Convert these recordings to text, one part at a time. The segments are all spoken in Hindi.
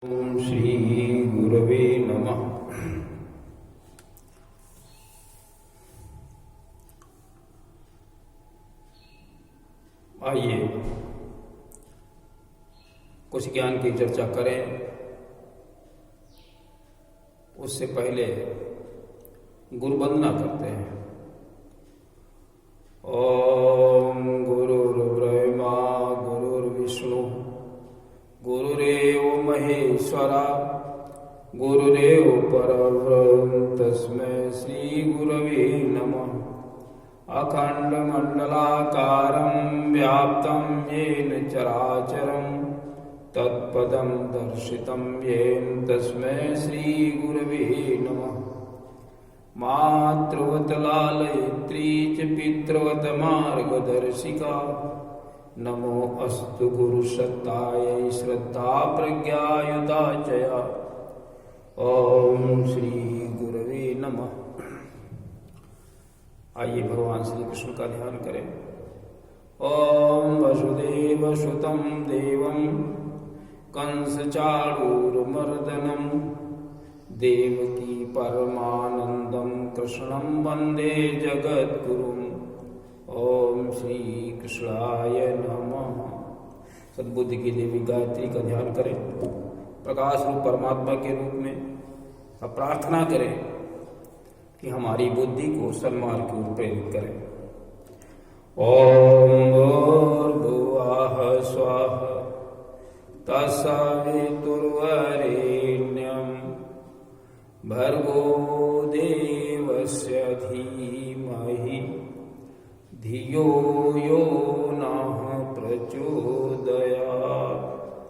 ओम श्री गुरवे नमः। आइए कुछ ज्ञान की चर्चा करें। उससे पहले गुरु वंदना करते हैं। ओम गुरुर्ब्रह्मा गुरुर्विष्णु गुरुरेव महेश्वरा गुरुरेव परब्रह्म तस्मै श्री गुरवे नमः। अखंडमंडलाकारं व्याप्तं येन चराचरं तत्पदं दर्शितं येन तस्मै श्री गुरवे नमः। मातृवत लालयित्री च पितृवत मार्गदर्शिका नमो अस्तु गुरुसत्तायै श्रद्धा प्रज्ञायुता चया। ओम श्री गुरवे नमः। आइए भगवान श्री कृष्ण का ध्यान करें। ओम वसुदेव सुतं देवं कंस चाणूरमर्दनं देवकी परमानंदं कृष्णं वंदे जगद्गुरुम्। ओम श्री कृष्णाय नमः। सद्बुद्धि की देवी गायत्री का ध्यान करें। प्रकाश रूप परमात्मा के रूप में अब प्रार्थना करें कि हमारी बुद्धि को सन्मार्ग की ओर प्रेरित करें। ओम भूर्भुवः स्वः तत्सवितुर्वरेण्यं भर्गो देवस्य धीमहि धियो यो नः प्रचोदयात्।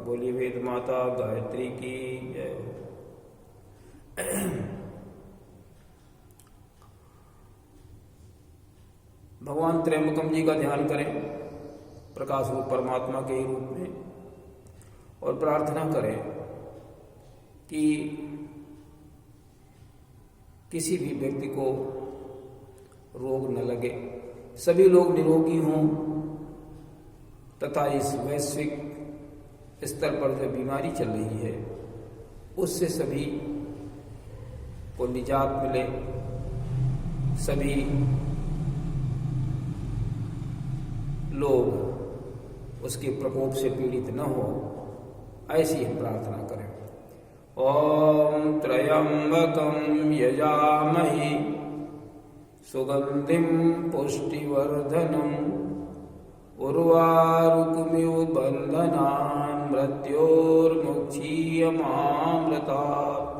बोलिए वेद माता गायत्री की जय हो। भगवान त्र्यंबकम जी का ध्यान करें प्रकाश रूप परमात्मा के ही रूप में और प्रार्थना करें कि किसी भी व्यक्ति को रोग न लगे, सभी लोग निरोगी हों तथा इस वैश्विक स्तर पर जो बीमारी चल रही है उससे सभी को निजात मिले, सभी लोग उसके प्रकोप से पीड़ित न हो, ऐसी हम प्रार्थना करें। ओम त्र्यंबकं यजामहे सुगंधिं पुष्टिवर्धनम् उर्वारुकमिव बंधनान् मृत्योर्मुक्षीयमामृतात्।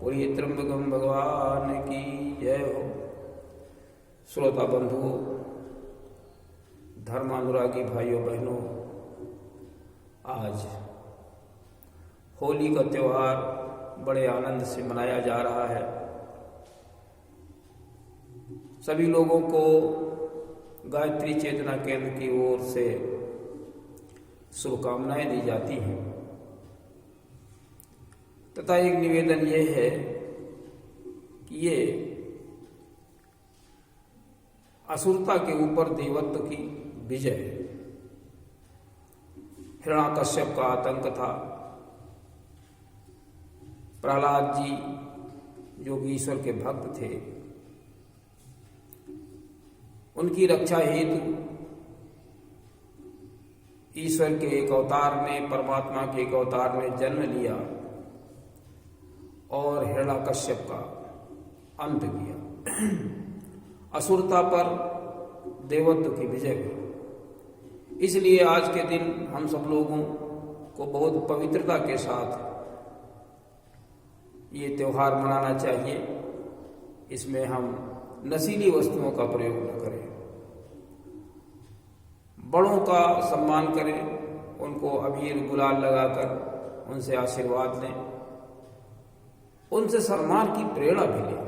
बोलिए त्र्यंबकं भगवान की जय हो। श्रोता बंधुओं, धर्मानुरागी भाइयों बहनों, आज होली का त्योहार बड़े आनंद से मनाया जा रहा है। सभी लोगों को गायत्री चेतना केंद्र की ओर से शुभकामनाएं दी जाती हैं तथा एक निवेदन ये है कि ये असुरता के ऊपर देवत्व की विजय है। हिरण्याकश्यप का आतंक था, प्रहलाद जी जो कि ईश्वर के भक्त थे, उनकी रक्षा हेतु ईश्वर के एक अवतार ने, परमात्मा के एक अवतार ने जन्म लिया और हिरण्याकश्यप का अंत किया। असुरता पर देवत्व की विजय हुई। इसलिए आज के दिन हम सब लोगों को बहुत पवित्रता के साथ ये त्योहार मनाना चाहिए। इसमें हम नशीली वस्तुओं का प्रयोग न करें, बड़ों का सम्मान करें, उनको अबीर गुलाल लगाकर उनसे आशीर्वाद लें, उनसे सम्मान की प्रेरणा भी लें।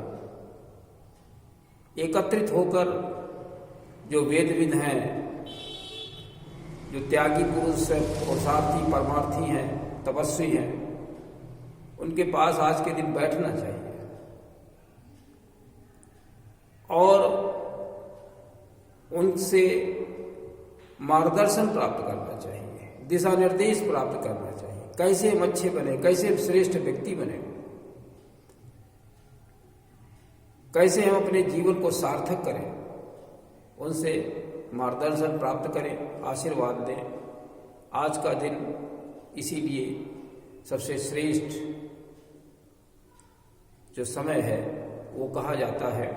एकत्रित होकर जो वेदविद हैं, जो त्यागी पुरुष पुरुषार्थी परमार्थी हैं, तपस्वी हैं, उनके पास आज के दिन बैठना चाहिए और उनसे मार्गदर्शन प्राप्त करना चाहिए, दिशा निर्देश प्राप्त करना चाहिए। कैसे हम अच्छे बने, कैसे श्रेष्ठ व्यक्ति बने, कैसे हम अपने जीवन को सार्थक करें, उनसे मार्गदर्शन प्राप्त करें, आशीर्वाद दें। आज का दिन इसीलिए सबसे श्रेष्ठ जो समय है वो कहा जाता है।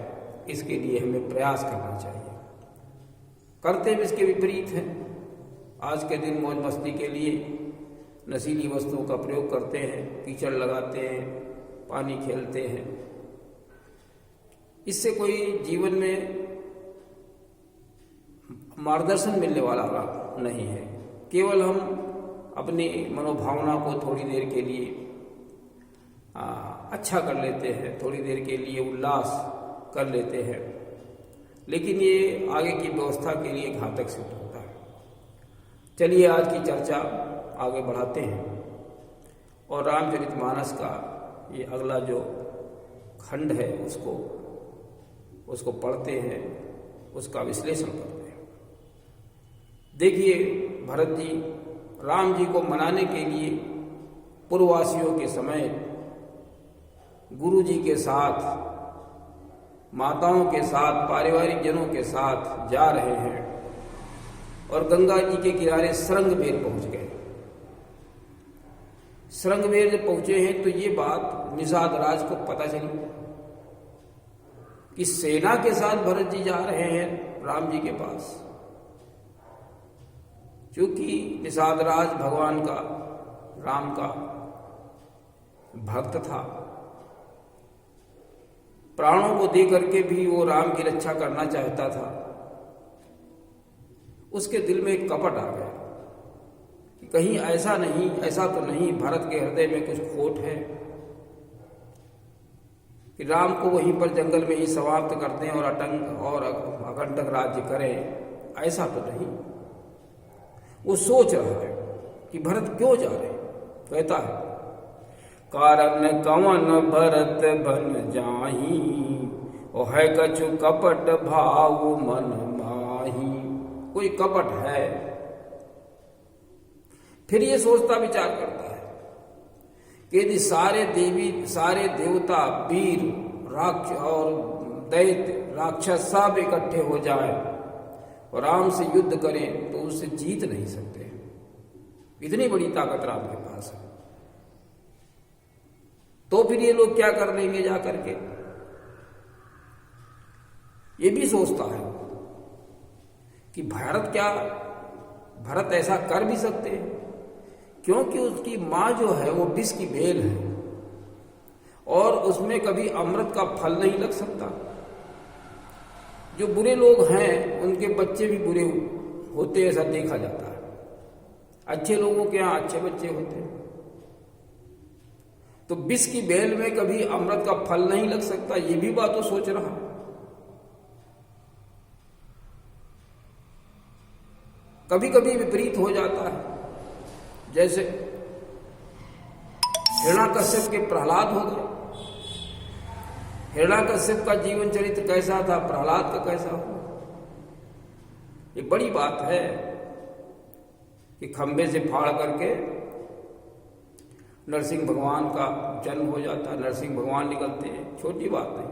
इसके लिए हमें प्रयास करना चाहिए। करते भी इसके विपरीत हैं। आज के दिन मौज मस्ती के लिए नशीली वस्तुओं का प्रयोग करते हैं, कीचड़ लगाते हैं, पानी खेलते हैं। इससे कोई जीवन में मार्गदर्शन मिलने वाला नहीं है। केवल हम अपनी मनोभावना को थोड़ी देर के लिए अच्छा कर लेते हैं, थोड़ी देर के लिए उल्लास कर लेते हैं, लेकिन ये आगे की व्यवस्था के लिए घातक सिद्ध होता है। चलिए आज की चर्चा आगे बढ़ाते हैं और रामचरितमानस का ये अगला जो खंड है उसको पढ़ते हैं, उसका विश्लेषण करते हैं। देखिए, भरत जी राम जी को मनाने के लिए पूर्ववासियों के समय गुरु जी के साथ, माताओं के साथ, पारिवारिक जनों के साथ जा रहे हैं और गंगा जी के किनारे श्रृंगबेर पहुंच गए। श्रृंगबेर जब पहुंचे हैं तो ये बात निषाद राज को पता चली कि सेना के साथ भरत जी जा रहे हैं राम जी के पास। क्योंकि निषाद राज भगवान का, राम का भक्त था, प्राणों को दे करके भी वो राम की रक्षा करना चाहता था। उसके दिल में एक कपट आ गया कि कहीं ऐसा तो नहीं भरत के हृदय में कुछ खोट है कि राम को वहीं पर जंगल में ही समाप्त कर दें और अकंटक राज्य करें। ऐसा तो नहीं। वो सोच रहा है कि भरत क्यों जा रहे हैं। कहता है, कारण कवन भरत बन जाही, ओ है कछु कपट भाव मन माही। कोई कपट है। फिर ये सोचता विचार करता है कि यदि सारे देवता, वीर, राक्षस और दैत्य, राक्षस सब इकट्ठे हो जाए और राम से युद्ध करें तो उससे जीत नहीं सकते। इतनी बड़ी ताकत राम के पास है। तो फिर ये लोग क्या कर लेंगे जा करके। ये भी सोचता है कि भरत ऐसा कर भी सकते हैं, क्योंकि उसकी मां जो है वो विष की बेल है और उसमें कभी अमृत का फल नहीं लग सकता। जो बुरे लोग हैं उनके बच्चे भी बुरे होते, ऐसा देखा जाता है। अच्छे लोगों के यहाँ अच्छे बच्चे होते हैं। तो विष की बेल में कभी अमृत का फल नहीं लग सकता। ये भी बात वो सोच रहा है। कभी कभी विपरीत हो जाता है। जैसे हिरण्याकश्यप के प्रहलाद हो गए। हिरण्याकश्यप का जीवन चरित्र कैसा था, प्रहलाद का कैसा हुआ। ये बड़ी बात है कि खंबे से फाड़ करके नरसिंह भगवान का जन्म हो जाता है, नरसिंह भगवान निकलते हैं। छोटी बात नहीं।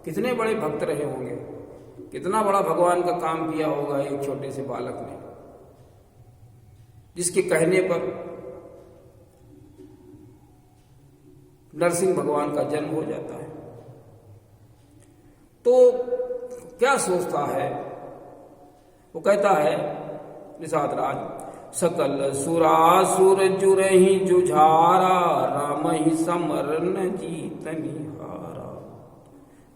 कितने बड़े भक्त रहे होंगे, कितना बड़ा भगवान का काम किया होगा एक छोटे से बालक ने, जिसके कहने पर नरसिंह भगवान का जन्म हो जाता है। तो क्या सोचता है वो। कहता है निषाद राज, सकल सुरासुर जुरहि जुझारा, राम ही समर न जीत निहारा।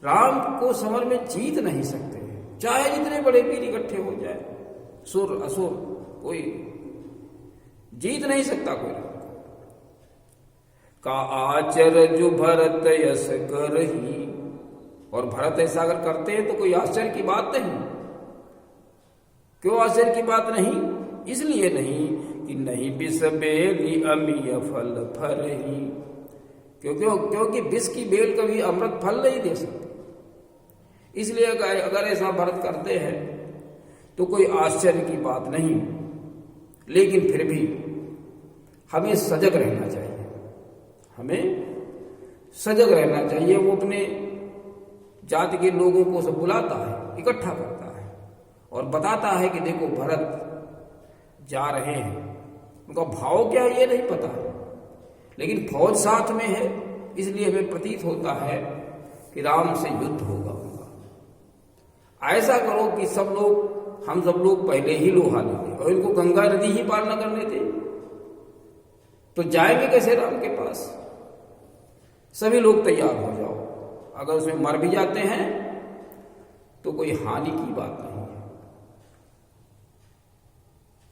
राम को समर में जीत नहीं सकते, चाहे जितने बड़े वीर इकट्ठे हो जाए। सुर असुर कोई जीत नहीं सकता कोई। का आचर जो भरत यस करही, और भरत ऐसा अगर करते हैं तो कोई आश्चर्य की बात नहीं। क्यों आश्चर्य की बात नहीं? इसलिए नहीं कि नहीं विष बेली अमीय फल फरही, क्योंकि विष की बेल कभी अमृत फल नहीं दे सकती। इसलिए अगर ऐसा भरत करते हैं तो कोई आश्चर्य की बात नहीं। लेकिन फिर भी हमें सजग रहना चाहिए, हमें सजग रहना चाहिए। वो अपने जाति के लोगों को सब बुलाता है, इकट्ठा करता है और बताता है कि देखो भरत जा रहे हैं। उनका भाव क्या है ये नहीं पता, लेकिन फौज साथ में है, इसलिए हमें प्रतीत होता है कि राम से युद्ध होगा उनका। ऐसा करो कि सब लोग, हम सब लोग पहले ही लोहा लेंगे और इनको गंगा नदी ही पार न करने दें, तो जाएंगे कैसे राम के पास? सभी लोग तैयार हो जाओ, अगर उसमें मर भी जाते हैं तो कोई हानि की बात नहीं है।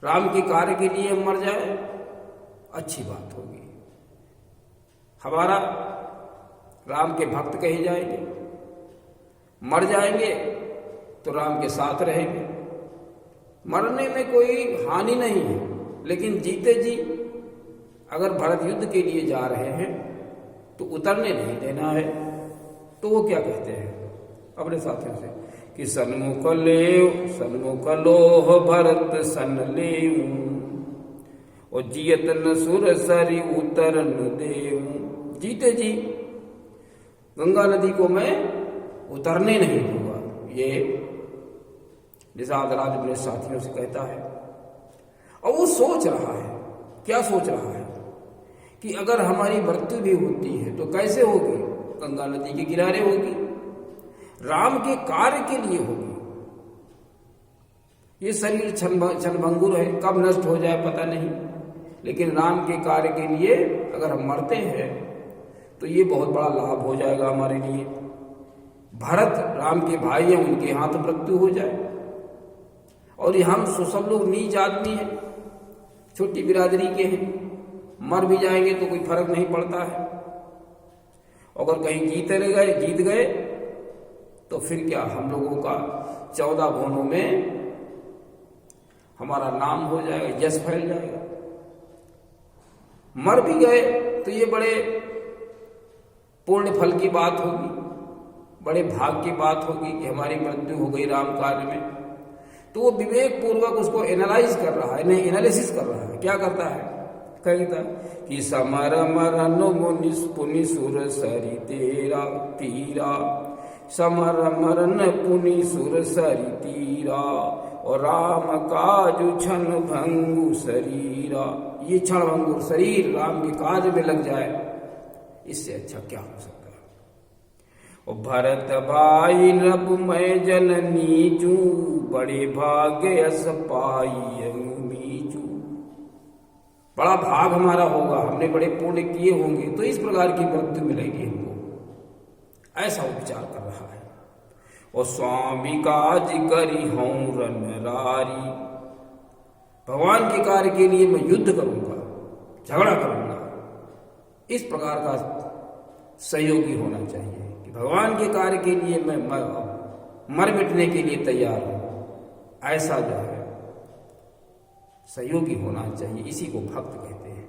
राम के कार्य के लिए हम मर जाए अच्छी बात होगी, हमारा राम के भक्त कहे जाएंगे। मर जाएंगे तो राम के साथ रहेंगे, मरने में कोई हानि नहीं है। लेकिन जीते जी अगर भरत युद्ध के लिए जा रहे हैं तो उतरने नहीं देना है। तो वो क्या कहते हैं अपने साथियों से कि सन्मुख लोह भरत सन लेऊं और जियत न सुर सरी उतरन देऊं। जीते जी गंगा नदी को मैं उतरने नहीं दूंगा, ये निषाद राज अपने साथियों से कहता है। और वो सोच रहा है, क्या सोच रहा है कि अगर हमारी मृत्यु भी होती है तो कैसे होगी? गंगा नदी के किनारे होगी, राम के कार्य के लिए होगी। ये शरीर क्षणभंगुर है, कब नष्ट हो जाए पता नहीं, लेकिन राम के कार्य के लिए अगर हम मरते हैं तो ये बहुत बड़ा लाभ हो जाएगा हमारे लिए। भरत राम के भाई हैं, उनके हाथ मृत्यु हो जाए। और ये हम सब लोग नीच आदमी हैं, छोटी बिरादरी के हैं, मर भी जाएंगे तो कोई फर्क नहीं पड़ता है। अगर कहीं जीत गए तो फिर क्या, हम लोगों का 14 भुवनों में हमारा नाम हो जाएगा, यश फैल जाएगा। मर भी गए तो ये बड़े पूर्ण फल की बात होगी, बड़े भाग की बात होगी कि हमारी मृत्यु हो गई राम कार्य में। तो वो विवेक पूर्वक उसको एनालाइज कर रहा है, नहीं एनालिसिस कर रहा है। क्या करता है? कहता कि समर मरन पुनि सुर सरी तेरा तीरा, समर मरन पुनि सुर सरी तीरा और राम काजु क्षण भंगु शरीरा। ये क्षण भंगुर शरीर राम के कार्य में लग जाए, इससे अच्छा क्या हो सकता है? और भरत भाई नभ मैं जननी जू, बड़े भाग्य अस पाई मीचू। बड़ा भाग हमारा होगा, हमने बड़े पुण्य किए होंगे तो इस प्रकार की मृत्यु मिलेगी हमको, ऐसा विचार कर रहा है। और स्वामी काज करी हूं रनरारी, भगवान के कार्य के लिए मैं युद्ध करूंगा, झगड़ा करूंगा। इस प्रकार का सहयोगी होना चाहिए कि भगवान के कार्य के लिए मैं मर मिटने के लिए तैयार हूं, ऐसा जो है सहयोगी होना चाहिए। इसी को भक्त कहते हैं।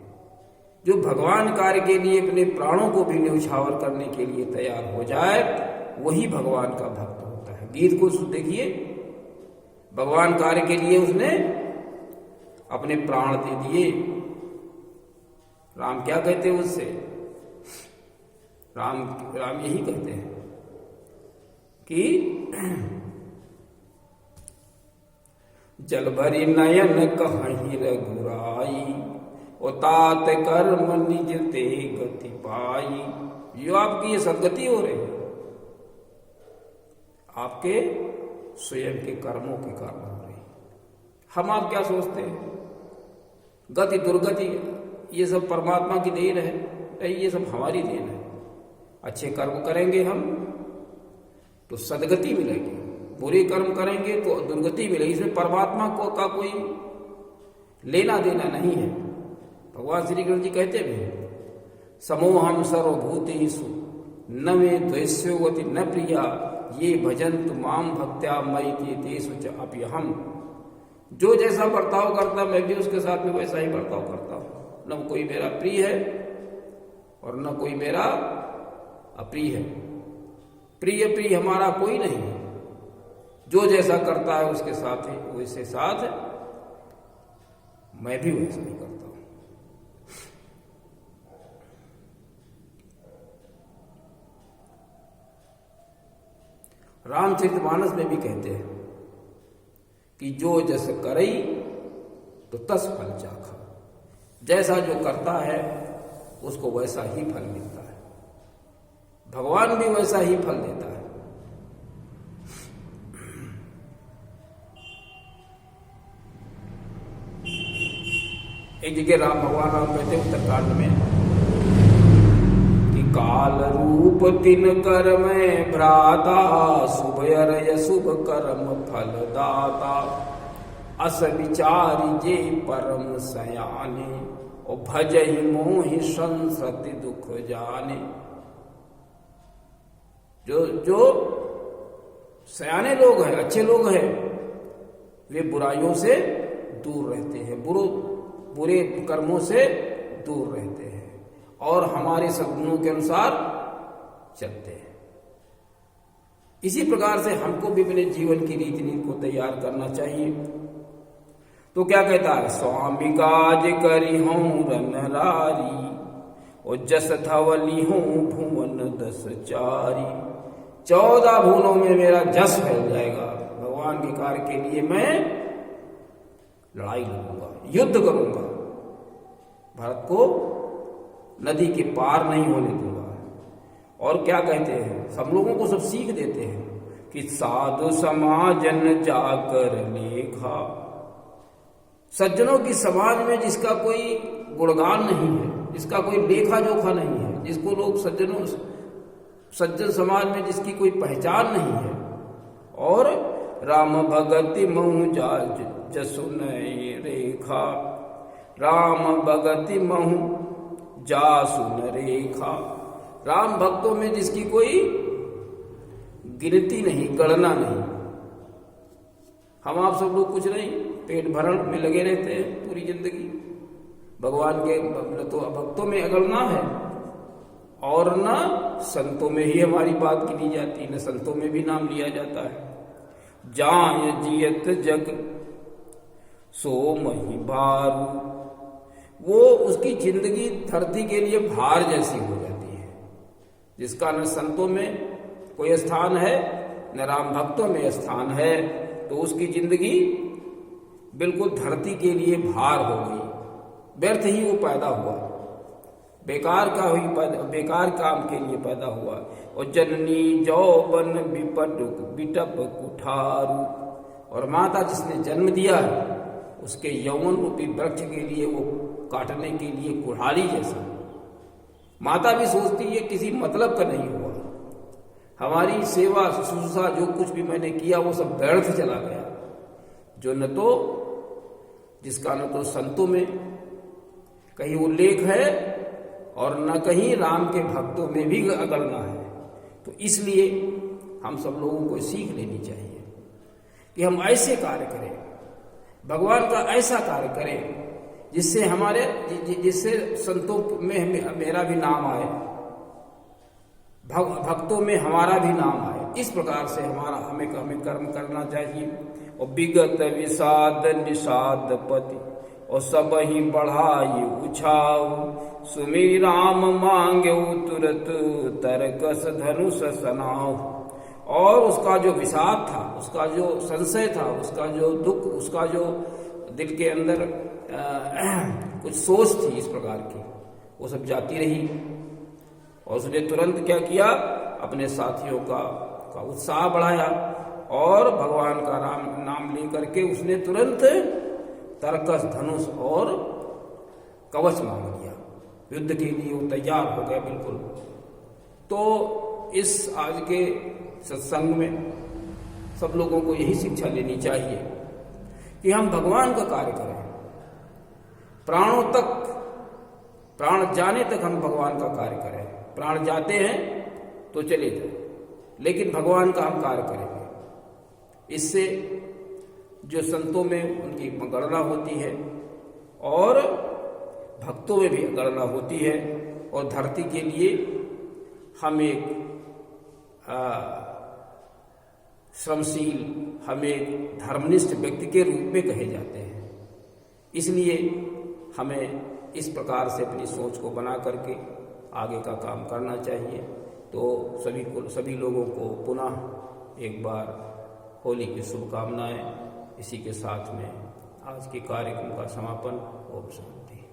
जो भगवान कार्य के लिए अपने प्राणों को भी न्यौछावर करने के लिए तैयार हो जाए, वही भगवान का भक्त होता है। गीत को देखिए, भगवान कार्य के लिए उसने अपने प्राण दे दिए। राम क्या कहते हैं उससे? राम यही कहते हैं कि जल भरी नयन कहीं रघुराई, ओ तात कर्म निज ते गति पाई। यो आपकी ये सदगति हो रही है, आपके स्वयं के कर्मों के कारण हो रही। हम आप क्या सोचते हैं? गति दुर्गति ये सब परमात्मा की देन है, नहीं, ये सब हमारी देन है। अच्छे कर्म करेंगे हम तो सदगति मिलेगी, बुरे कर्म करेंगे तो दुर्गति मिलेगी। इसमें परमात्मा को का कोई लेना देना नहीं है। भगवान श्री कृष्ण जी कहते भी, समोहम सर्वभूतेषु न मे द्वेष्योगति न प्रिया, ये भजंत माम भक्त्या मयि तेषु च अप्यहम्। जो जैसा बर्ताव करता मैं भी उसके साथ में वैसा ही बर्ताव करता हूं। न कोई मेरा प्रिय है और न कोई मेरा अप्रिय है। प्रिय हमारा कोई नहीं है। जो जैसा करता है उसके साथ ही वैसे साथ मैं भी वैसा ही करता हूं। रामचरितमानस में भी कहते हैं कि जो जस करई तो तस फल चाखा। जैसा जो करता है उसको वैसा ही फल मिलता है। भगवान भी वैसा ही फल देता है। एक जगह भगवान राम कहते हैं उत्तरकांड में कि काल रूप तिन कर में भ्राता, शुभ अरय शुभ कर्म फल दाता, अस विचारी जे परम सयाने, और भजहि मोहि संसति दुख जाने। जो सयाने लोग हैं, अच्छे लोग हैं, वे बुराइयों से दूर रहते हैं, बुरे कर्मों से दूर रहते हैं और हमारे सद्गुणों के अनुसार चलते हैं। इसी प्रकार से हमको भी अपने जीवन की रीति नीति को तैयार करना चाहिए। तो क्या कहता है, स्वामी काज करी हूं रनरारी, और जस धवली हूं भुवन 10 चारी। 14 भुवनों में मेरा जस फैल जाएगा। भगवान के कार्य के लिए मैं लड़ाई लड़ूंगा, युद्ध करूंगा, भारत को नदी के पार नहीं होने दूंगा। और क्या कहते हैं, सब लोगों को सब सीख देते हैं कि साधु समाजन जाकर लेखा। सज्जनों की समाज में जिसका कोई गुणगान नहीं है, जिसका कोई लेखा जोखा नहीं है, जिसको लोग सज्जन समाज में जिसकी कोई पहचान नहीं है, और राम भगति महु जसु नय रेखा, राम भगति महु जासु न रेखा। राम भक्तों में जिसकी कोई गिनती नहीं, गणना नहीं। हम आप सब लोग कुछ नहीं, पेट भरण में लगे रहते हैं पूरी जिंदगी। भगवान के तो भक्तों में अगणना है, और न संतों में ही हमारी बात गिनी जाती, न संतों में भी नाम लिया जाता है। जाय जियत जग सो मही भारू, वो उसकी जिंदगी धरती के लिए भार जैसी हो जाती है। जिसका न संतों में कोई स्थान है, न राम भक्तों में स्थान है, तो उसकी जिंदगी बिल्कुल धरती के लिए भार हो गई। व्यर्थ ही वो पैदा हुआ, बेकार काम के लिए पैदा हुआ। और जननी जौबन बिटप कुठारू, और माता जिसने जन्म दिया है उसके यौवन रूपी वृक्ष के लिए वो काटने के लिए कुल्हाड़ी जैसा। माता भी सोचती है किसी मतलब का नहीं हुआ, हमारी सेवा शुश्रूषा जो कुछ भी मैंने किया वो सब व्यर्थ चला गया। जो न तो जिसका न तो संतों में कहीं उल्लेख है और न कहीं राम के भक्तों में भी अगणना है। तो इसलिए हम सब लोगों को सीख लेनी चाहिए कि हम ऐसे कार्य करें, भगवान का ऐसा कार्य करें जिससे संतों में मेरा भी नाम आए, भक्तों में हमारा भी नाम आए। इस प्रकार से हमें कर्म करना चाहिए। और विगत विषाद निषाद पति, और सब ही बढ़ाई उछाऊ, सुमिर राम मांगे तुरत तरकस धनुष सनाऊ। और उसका जो विषाद था, उसका जो संशय था, उसका जो दुख, उसका जो दिल के अंदर कुछ सोच थी इस प्रकार की, वो सब जाती रही। और उसने तुरंत क्या किया, अपने साथियों का उत्साह बढ़ाया, और भगवान का नाम लेकर के उसने तुरंत तरकस धनुष और कवच मांग लिया। युद्ध के लिए वो तैयार हो गया बिल्कुल। तो इस आज के सत्संग में सब लोगों को यही शिक्षा लेनी चाहिए कि हम भगवान का कार्य करें, प्राणों तक, प्राण जाने तक हम भगवान का कार्य करें। प्राण जाते हैं तो चले जाए, लेकिन भगवान का हम कार्य करेंगे। इससे जो संतों में उनकी गणना होती है और भक्तों में भी गणना होती है, और धरती के लिए हम एक श्रमशील, हम एक धर्मनिष्ठ व्यक्ति के रूप में कहे जाते हैं। इसलिए हमें इस प्रकार से अपनी सोच को बना करके आगे का काम करना चाहिए। तो सभी लोगों को पुनः एक बार होली की शुभकामनाएं। इसी के साथ में आज के कार्यक्रम का समापन। ओम शांति।